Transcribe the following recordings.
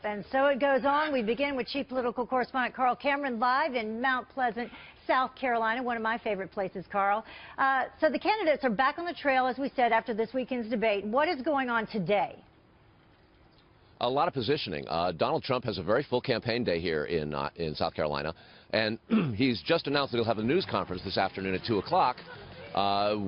And so it goes on. We begin with chief political correspondent Carl Cameron live in Mount Pleasant, South Carolina, one of my favorite places, Carl. So the candidates are back on the trail, as we said, after this weekend's debate. What is going on today? A lot of positioning. Donald Trump has a very full campaign day here in South Carolina, and he's just announced that he'll have a news conference this afternoon at 2 o'clock,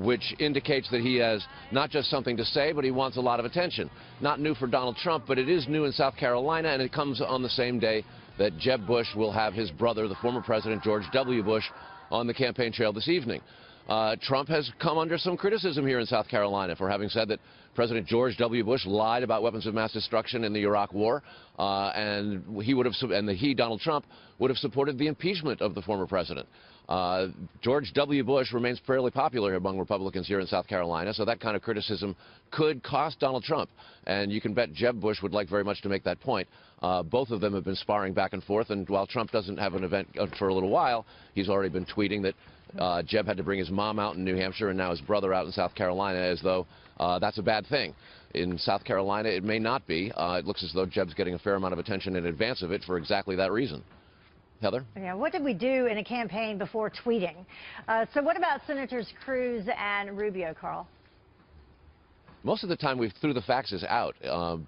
which indicates that he has not just something to say, but he wants a lot of attention. Not new for Donald Trump, but it is new in South Carolina, and it comes on the same day that Jeb Bush will have his brother, the former President George W. Bush, on the campaign trail this evening. Trump has come under some criticism here in South Carolina for having said that President George W. Bush lied about weapons of mass destruction in the Iraq War, and Donald Trump, would have supported the impeachment of the former president. George W. Bush remains fairly popular among Republicans here in South Carolina, so that kind of criticism could cost Donald Trump. And you can bet Jeb Bush would like very much to make that point. Both of them have been sparring back and forth, and while Trump doesn't have an event for a little while, he's already been tweeting that Jeb had to bring his mom out in New Hampshire and now his brother out in South Carolina, as though that's a bad thing. In South Carolina, it may not be. It looks as though Jeb's getting a fair amount of attention in advance of it for exactly that reason. Heather? Yeah, what did we do in a campaign before tweeting? So what about Senators Cruz and Rubio, Carl? Most of the time we threw the faxes out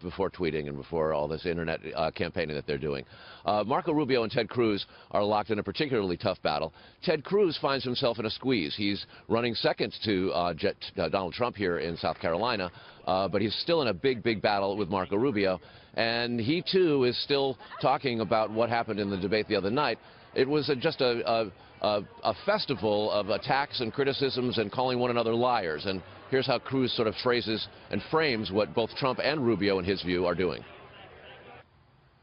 before tweeting and before all this internet campaigning that they're doing. Marco Rubio and Ted Cruz are locked in a particularly tough battle. Ted Cruz finds himself in a squeeze. He's running second to Donald Trump here in South Carolina, but he's still in a big battle with Marco Rubio. And he, too, is still talking about what happened in the debate the other night. It was just a festival of attacks and criticisms and calling one another liars. And here's how Cruz sort of phrases and frames what both Trump and Rubio, in his view, are doing.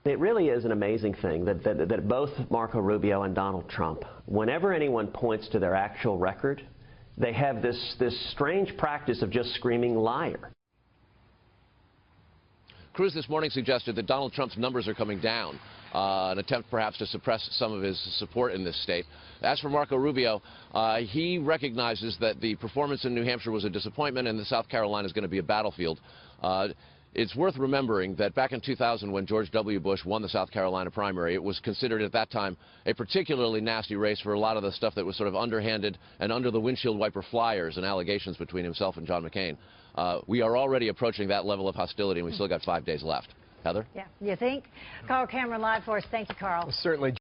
It really is an amazing thing that both Marco Rubio and Donald Trump, whenever anyone points to their actual record, they have this strange practice of just screaming liar. Cruz this morning suggested that Donald Trump's numbers are coming down, an attempt perhaps to suppress some of his support in this state. As for Marco Rubio, he recognizes that the performance in New Hampshire was a disappointment and that South Carolina is going to be a battlefield. It's worth remembering that back in 2000, when George W. Bush won the South Carolina primary, it was considered at that time a particularly nasty race for a lot of the stuff that was sort of underhanded and under the windshield wiper flyers and allegations between himself and John McCain. We are already approaching that level of hostility, and we still got 5 days left. Heather? Yeah, you think? Carl Cameron live for us. Thank you, Carl. Well, certainly.